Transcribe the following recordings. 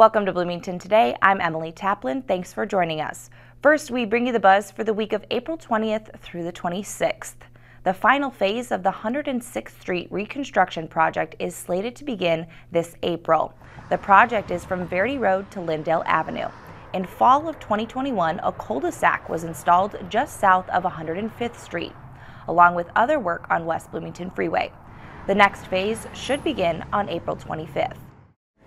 Welcome to Bloomington Today. I'm Emily Taplin. Thanks for joining us. First, we bring you the buzz for the week of April 20th through the 26th. The final phase of the 106th Street reconstruction project is slated to begin this April. The project is from Verdi Road to Lyndale Avenue. In fall of 2021, a cul-de-sac was installed just south of 105th Street, along with other work on West Bloomington Freeway. The next phase should begin on April 25th.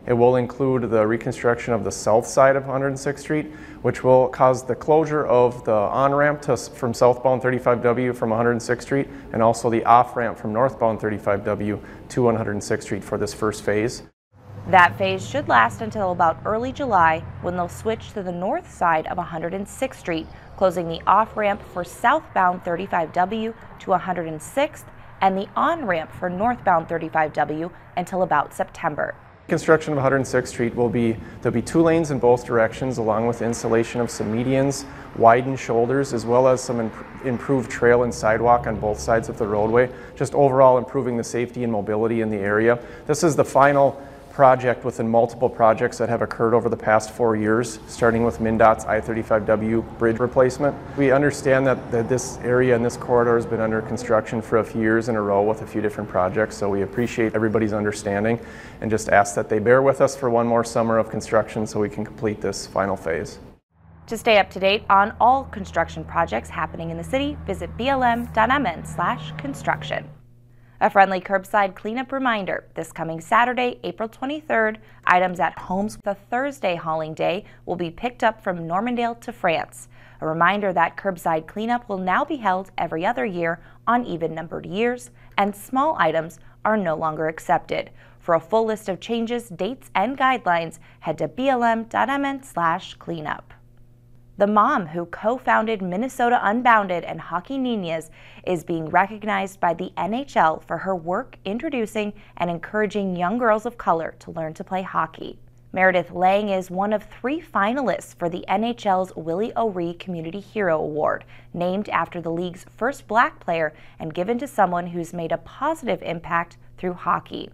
It will include the reconstruction of the south side of 106th Street, which will cause the closure of the on-ramp from southbound 35W from 106th Street, and also the off-ramp from northbound 35W to 106th Street for this first phase. That phase should last until about early July, when they'll switch to the north side of 106th Street, closing the off-ramp for southbound 35W to 106th and the on-ramp for northbound 35W until about September. Construction of 106th Street there'll be 2 lanes in both directions, along with installation of some medians, widened shoulders, as well as some improved trail and sidewalk on both sides of the roadway, just overall improving the safety and mobility in the area. This is the final project within multiple projects that have occurred over the past 4 years, starting with MnDOT's I-35W bridge replacement. We understand that this area and this corridor has been under construction for a few years in a row with a few different projects, so we appreciate everybody's understanding and just ask that they bear with us for one more summer of construction so we can complete this final phase. To stay up to date on all construction projects happening in the city, visit blm.mn/construction. A friendly curbside cleanup reminder, this coming Saturday, April 23rd, items at homes with a Thursday hauling day will be picked up from Normandale to France. A reminder that curbside cleanup will now be held every other year on even-numbered years, and small items are no longer accepted. For a full list of changes, dates, and guidelines, head to blm.mn/cleanup. The mom who co-founded Minnesota Unbounded and Hockey Niñas is being recognized by the NHL for her work introducing and encouraging young girls of color to learn to play hockey. Meredith Lang is one of 3 finalists for the NHL's Willie Community Hero Award, named after the league's first black player and given to someone who's made a positive impact through hockey.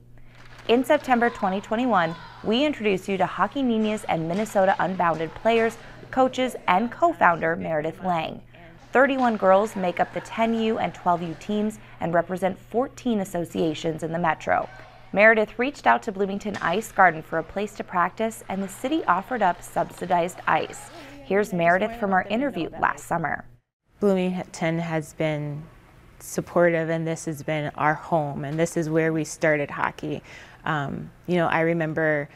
In September 2021, we introduced you to Hockey Niñas and Minnesota Unbounded players, coaches, and co-founder Meredith Lang. 31 girls make up the 10U and 12U teams and represent 14 associations in the metro. Meredith reached out to Bloomington Ice Garden for a place to practice, and the city offered up subsidized ice. Here's Meredith from our interview last summer. Bloomington has been supportive, and this has been our home, and this is where we started hockey. I remember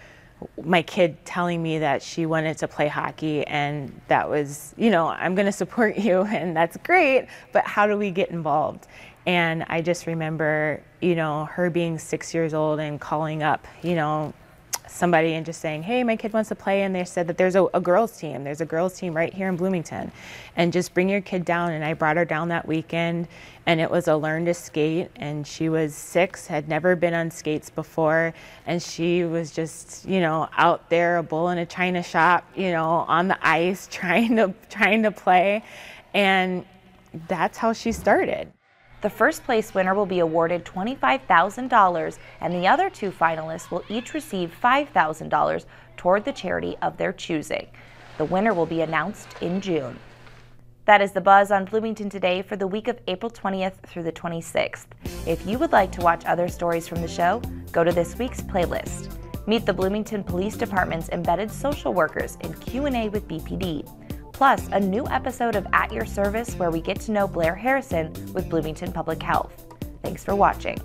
my kid telling me that she wanted to play hockey, and that was, I'm going to support you, and that's great, but how do we get involved? And I just remember, her being 6 years old and calling up, somebody and just saying, hey, my kid wants to play, and they said that there's a girls team. There's a girls team right here in Bloomington, and just bring your kid down. And I brought her down that weekend, and it was a learn to skate, and she was 6, had never been on skates before, and she was just, out there, a bull in a china shop, on the ice, trying to play, and that's how she started. The first place winner will be awarded $25,000, and the other 2 finalists will each receive $5,000 toward the charity of their choosing. The winner will be announced in June. That is the buzz on Bloomington Today for the week of April 20th through the 26th. If you would like to watch other stories from the show, go to this week's playlist. Meet the Bloomington Police Department's embedded social workers in Q&A with BPD. Plus, a new episode of At Your Service where we get to know Blair Harrison with Bloomington Public Health. Thanks for watching.